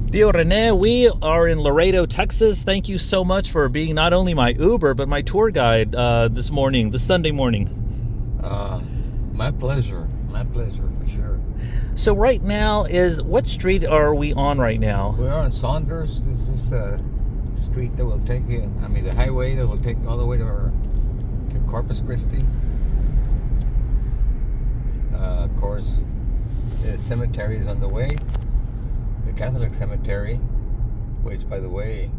Tío Rene, we are in Laredo, Texas. Thank you so much for being not only my Uber, but my tour guide this Sunday morning. My pleasure. My pleasure, for sure. So right now what street are we on right now? We're on Saunders. This is the street that will take you, the highway that will take you all the way to Corpus Christi. Of course, the cemetery is on the way. The Catholic cemetery, which, by the way,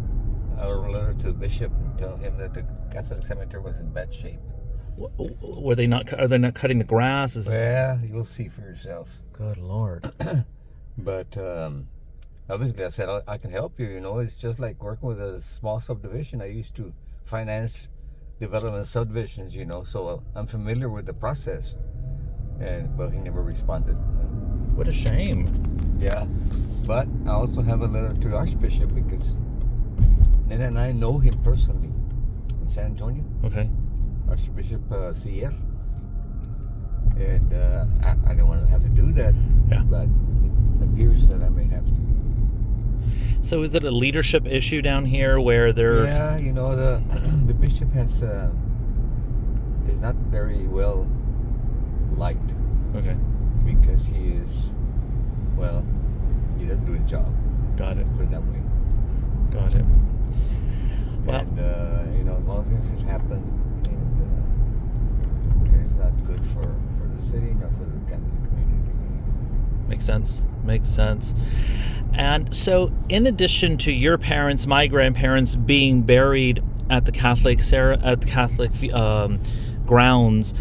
I wrote a letter to the bishop and tell him that the Catholic cemetery was in bad shape. Are they not cutting the grass? Well, you'll see for yourself. Good Lord. But obviously, I said I can help you. It's just like working with a small subdivision. I used to finance development subdivisions. So I'm familiar with the process. But he never responded. What a shame. Yeah, but I also have a letter to the Archbishop because Nena and I know him personally in San Antonio. Okay. Archbishop Sierra. And I don't want to have to do that. Yeah. But it appears that I may have to. So is it a leadership issue down here where there's... Yeah, the bishop is not very well liked. Okay. Because he is, he doesn't do his job. Got it. Let's put it that way. Got it. Well, and, a lot of things have happened, and it's not good for the city nor for the Catholic community. Makes sense. And so, in addition to your parents, my grandparents being buried at the Catholic grounds,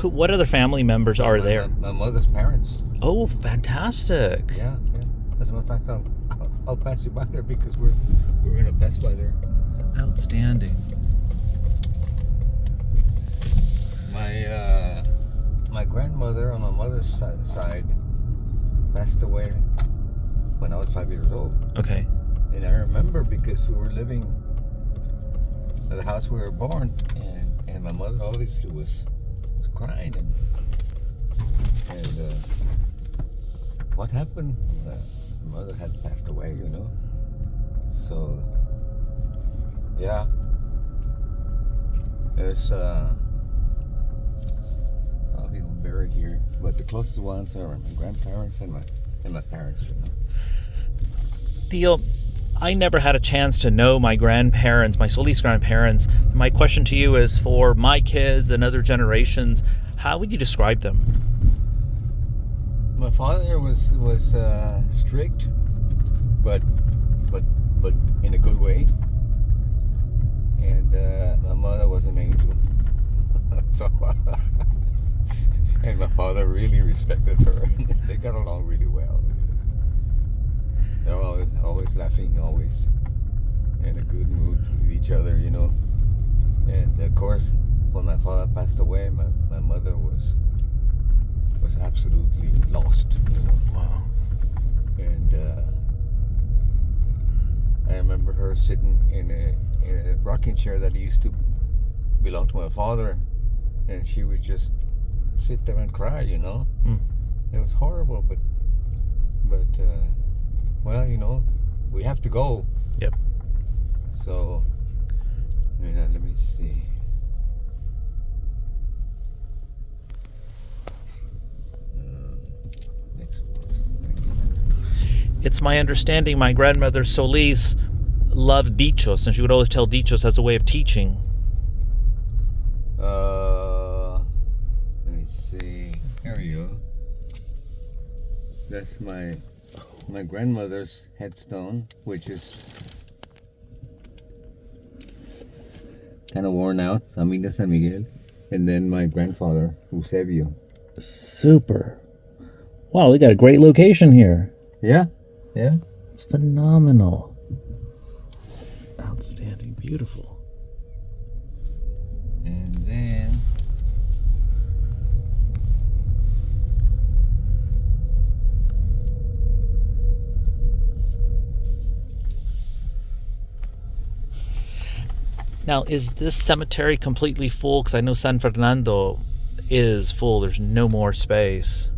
what other family members are there? My mother's parents. Oh, fantastic! Yeah. As a matter of fact, I'll pass you by there because we're gonna pass by there. Outstanding. My grandmother on my mother's side passed away when I was 5 years old. Okay. And I remember because we were living at the house we were born, and my mother obviously was crying and what happened? My mother had passed away, So yeah, there's people buried here, but the closest ones are my grandparents and my parents. Theo, I never had a chance to know my grandparents, my Solis grandparents. My question to you is for my kids and other generations, how would you describe them? My father was strict, but in a good way, and my mother was an angel. So, and my father really respected her. They got along really well. They were always laughing, always in a good mood with each other, And of course, when my father passed away, my mother was absolutely lost, Wow. And I remember her sitting in a rocking chair that used to belong to my father, and she would just sit there and cry, Mm. It was horrible, but we have to go. Yep. So, let me see. Next one. It's my understanding my grandmother Solis loved dichos, and she would always tell dichos as a way of teaching. Let me see. Here we go. That's my grandmother's headstone, which is kind of worn out. Familia San Miguel. And then my grandfather, Eusebio. Super. Wow, we got a great location here. Yeah. It's phenomenal. Outstanding. Beautiful. And then Now, is this cemetery completely full? Because I know San Fernando is full. There's no more space.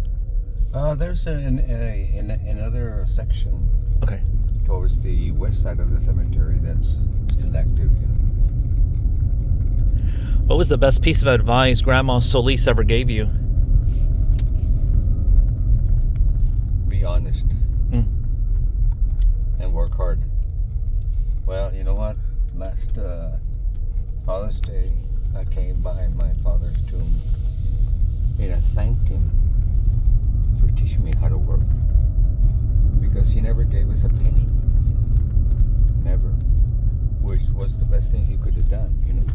There's another section Okay. towards the west side of the cemetery that's still active, you know. What was the best piece of advice Grandma Solis ever gave you? Be honest Mm. and work hard. Well, you know what? Last Father's Day, I came by my father's tomb and I thanked him for teaching me how to work, because he never gave us a penny, never, which was the best thing he could have done, you know.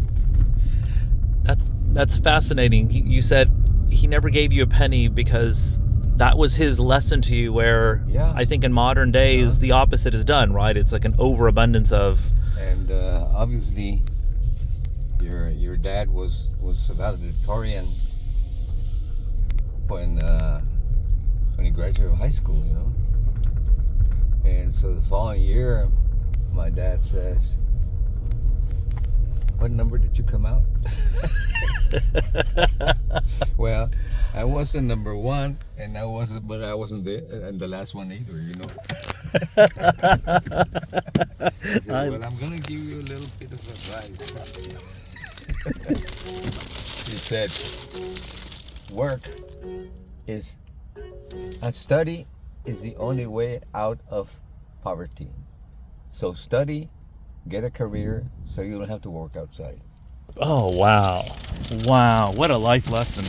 That's fascinating. You said he never gave you a penny because that was his lesson to you, where Yeah. I think in modern days the opposite is done, right? It's like an overabundance of... And obviously your dad was a valedictorian when he graduated high school, you know. And so the following year, my dad says, "What number did you come out?" Well, I wasn't number one, and but I wasn't the last one either, you know. I said, well, I'm gonna give you a little bit of advice. He said, "Work is and study is the only way out of poverty. So study, get a career, so you don't have to work outside." Oh, wow. Wow, what a life lesson.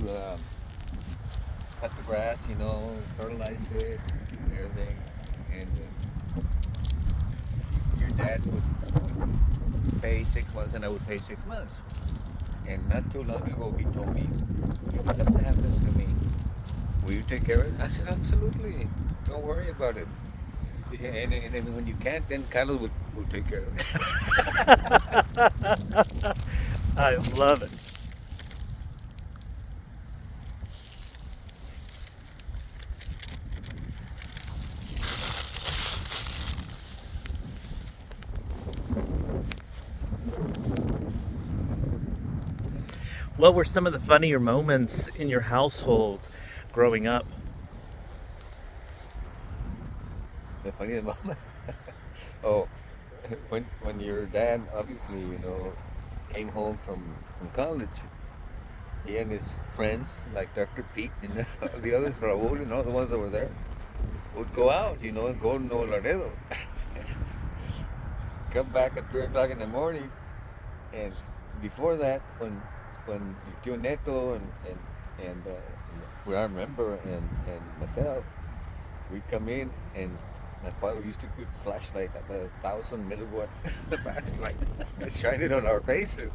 To cut the grass, you know, fertilize it, and everything. And your dad would pay 6 months, and I would pay 6 months. And not too long ago, he told me, "If something happens to me, will you take care of it?" I said, "Absolutely. Don't worry about it. And when you can't, then Carlos will take care of it." I love it. What were some of the funnier moments in your household growing up? The funniest moment. Oh, when your dad obviously, you know, came home from college, he and his friends like Dr. Pete and the others, Raul and all the ones that were there, would go out, you know, and go to Nuevo Laredo. Come back at 3 o'clock in the morning, and before that, when your Tio Neto and who I remember and myself, we'd come in, and my father used to put flashlight, like a 1,000 milliwatt flashlight, and shine it on our faces.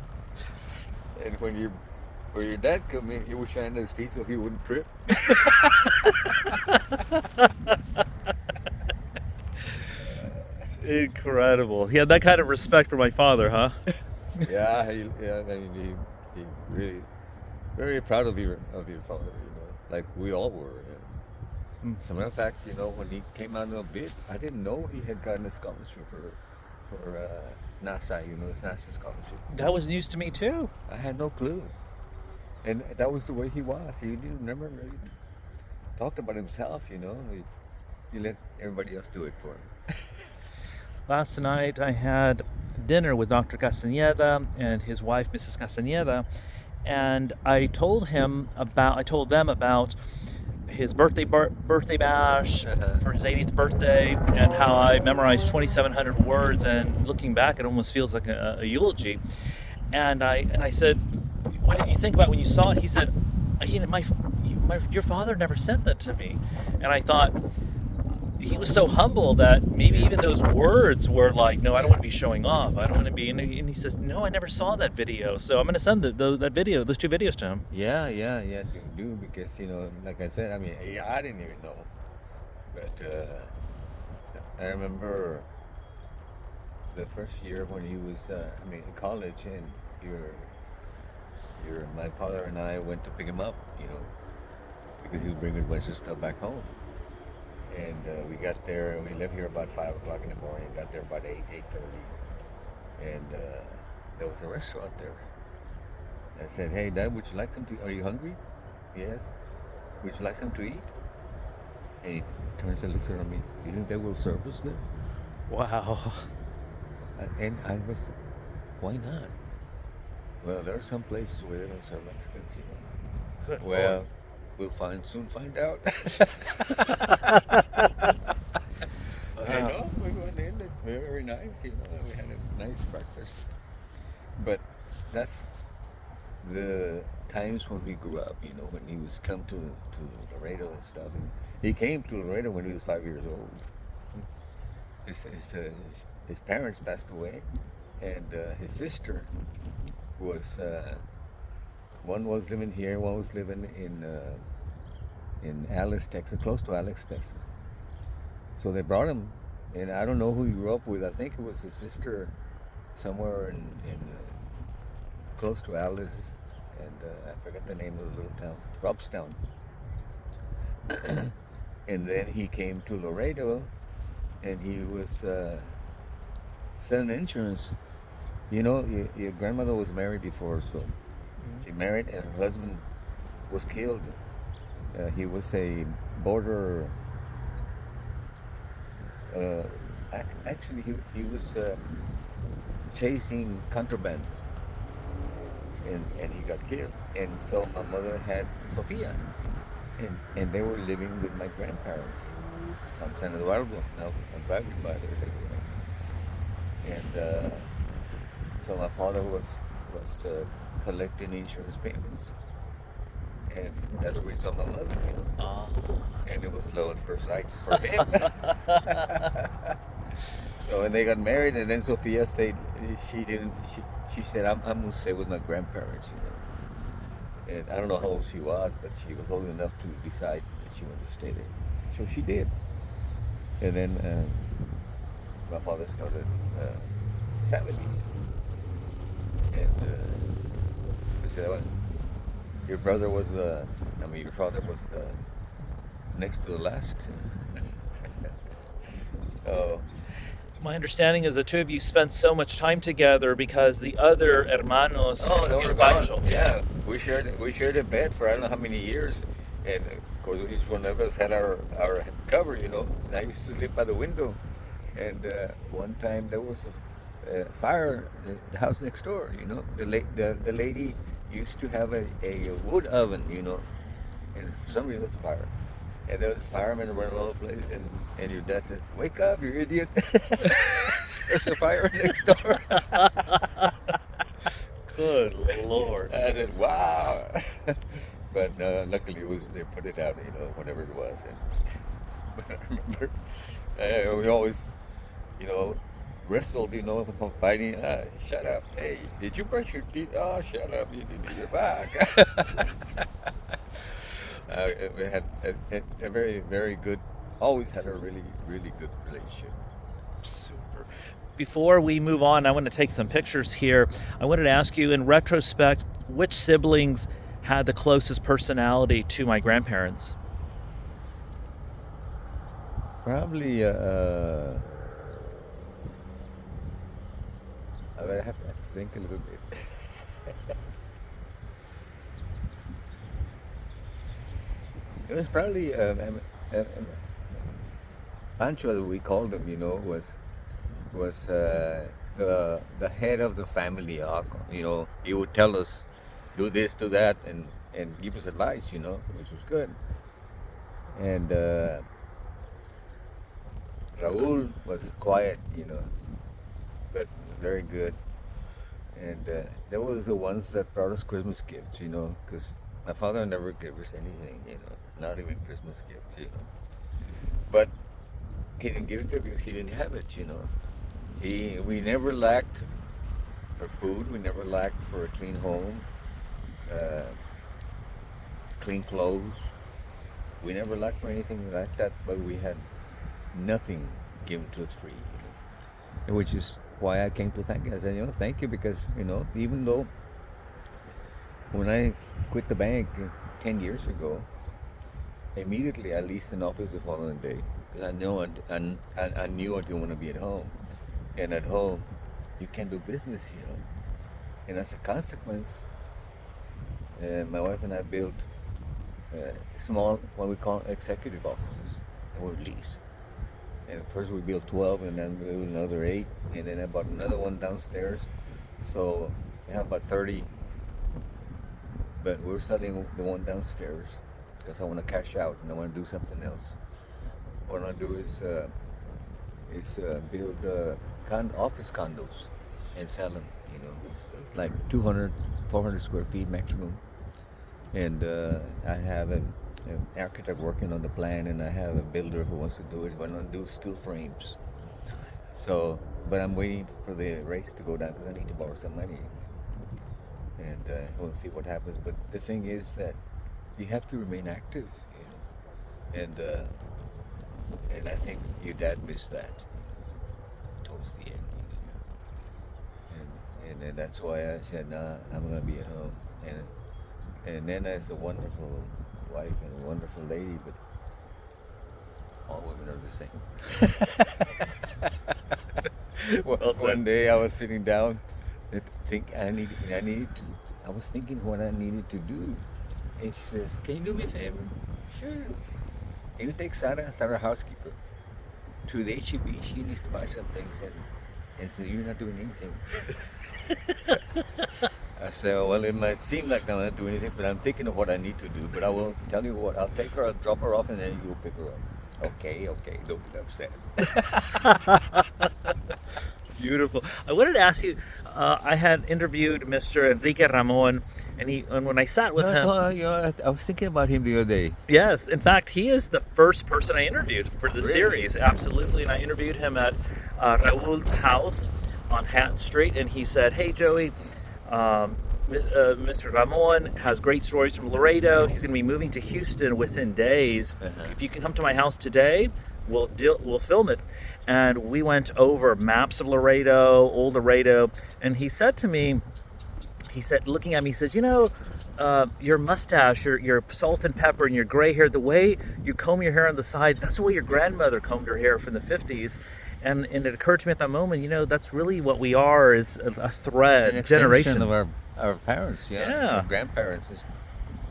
And when your dad come in, he would shine his feet so he wouldn't trip. Incredible. He had that kind of respect for my father, huh? Yeah, I mean, he really very proud of your father, you know, like we all were. And as a matter of fact, you know, when he came out a bit, I didn't know he had gotten a scholarship for NASA, you know, his NASA scholarship. That was news to me too. I had no clue, and that was the way he was. He didn't never really talked about himself, you know. He let everybody else do it for him. Last night I had dinner with Dr. Castañeda and his wife, Mrs. Castañeda, and I told them about his birthday bash for his 80th birthday, and how I memorized 2,700 words, and looking back it almost feels like a eulogy. And I said, "What did you think about when you saw it?" He said, your father never sent that to me." And I thought, he was so humble that maybe even those words were like, "No, I don't want to be showing off. I don't want to be." And he says, "No, I never saw that video." So I'm going to send those two videos to him. Yeah, do because, you know, like I said, I mean, I didn't even know, but I remember the first year when he was, in college, and my father and I went to pick him up, because he was bringing a bunch of stuff back home. And we got there, we left here about 5 o'clock in the morning, got there about 8:30. And there was a restaurant there. I said, "Hey, Dad, would you like some to eat? Are you hungry?" "Yes." "Would you like some to eat?" And he turns and looks at me. "Do you think they will serve us there?" Wow. And I was, "Why not?" "Well, there are some places where they don't serve Mexicans, Good Well, Lord. we'll soon find out. And Wow. we went in. They were very nice, We had a nice breakfast. But that's the times when we grew up, when he was come to Laredo and stuff. And he came to Laredo when he was 5 years old. His parents passed away, and his sister was one was living here, one was living in Alice, Texas, close to Alice, Texas. So they brought him, and I don't know who he grew up with. I think it was his sister, somewhere in close to Alice, and I forget the name of the little town, Robstown. And then he came to Laredo, and he was selling insurance. Your grandmother was married before, so she married, and her husband was killed. He was a border. Actually, he was chasing contraband, and he got killed. And so my mother had Sofia, and they were living with my grandparents on San Eduardo. Now I'm driving by there later on. And so my father was collecting insurance payments, and that's where we saw my mother. And it was love at first sight for him. So when they got married, and then Sofia said she said, I'm gonna stay with my grandparents, And I don't know how old she was, but she was old enough to decide that she wanted to stay there. So she did. And then my father started a family. And he said, well, your father was the next to the last. Oh, My understanding is the two of you spent so much time together because the other hermanos they were in gone. Rancho. Yeah, we shared a bed for I don't know how many years, and of course each one of us had our cover, And I used to sleep by the window, and one time there was a fire at the house next door. The lady used to have a wood oven, and for some reason there's a fire. And there was a fireman running all over the place, and your dad says, "Wake up, you idiot! There's a fire next door." Good Lord. I said, "Wow!" But luckily, they put it out, whatever it was. But I remember we always, wrestled, from fighting. Shut up! Hey, did you brush your teeth? Oh, shut up! You didn't. You're back. We had a very, very good, always had a really, really good relationship. Super. Before we move on, I want to take some pictures here. I wanted to ask you, in retrospect, which siblings had the closest personality to my grandparents? Probably, I have to think a little bit. It was probably Pancho, as we called him, was the head of the family. He would tell us, do this, do that, and give us advice, which was good. And Raul was quiet, but very good. And they was the ones that brought us Christmas gifts, because my father never gave us anything, not even Christmas gifts, But he didn't give it to us because he didn't have it, We never lacked for food. We never lacked for a clean home, clean clothes. We never lacked for anything like that, but we had nothing given to us free, which is why I came to thank you. I said, thank you because, even though when I quit the bank 10 years ago, immediately I leased an office the following day because I knew I didn't want to be at home. And at home, you can't do business, And as a consequence, my wife and I built small, what we call executive offices, that were leased. And first we built 12, and then we built another 8, and then I bought another one downstairs. So we have about 30, but we're selling the one downstairs because I want to cash out and I want to do something else. What I want to do is build office condos and sell them, like 200, 400 square feet maximum. And I have an architect working on the plan, and I have a builder who wants to do it. But I want to do steel frames. So, but I'm waiting for the rates to go down because I need to borrow some money. And we'll see what happens. But the thing is that you have to remain active, And I think your dad missed that towards the end. And then that's why I said, nah, I'm going to be at home. And then as a wonderful wife and a wonderful lady, but all women are the same. One day I was sitting down, I was thinking what I needed to do, and she says, "Can you do me a favor?" Sure. Can you take Sarah, housekeeper, to the H-E-B? She needs to buy some things, and so you're not doing anything. I said, well, it might seem like I'm not doing anything, but I'm thinking of what I need to do. But I will tell you what, I'll take her, I'll drop her off, and then you'll pick her up. Okay, don't get upset. Beautiful. I wanted to ask you, I had interviewed Mr. Enrique Ramon, and when I sat with him... I was thinking about him the other day. Yes, in fact, he is the first person I interviewed for the series, absolutely. And I interviewed him at Raul's house on Hatton Street, and he said, hey, Joey, Mr. Ramon has great stories from Laredo. He's going to be moving to Houston within days. If you can come to my house today, we'll film it. And we went over maps of Laredo, old Laredo, and he said to me, looking at me, he says, your mustache, your salt and pepper, and your gray hair, the way you comb your hair on the side, that's the way your grandmother combed her hair from the 50s. And it occurred to me at that moment, that's really what we are, is a thread, an generation of our parents, our grandparents.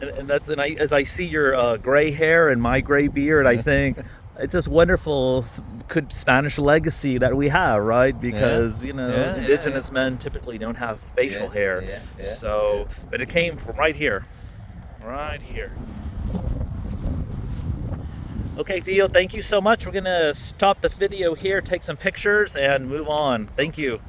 And as I see your gray hair and my gray beard, I think it's this wonderful Spanish legacy that we have, right? Because indigenous men typically don't have facial hair, but it came from right here. Okay, Theo, thank you so much. We're gonna stop the video here, take some pictures, and move on. Thank you.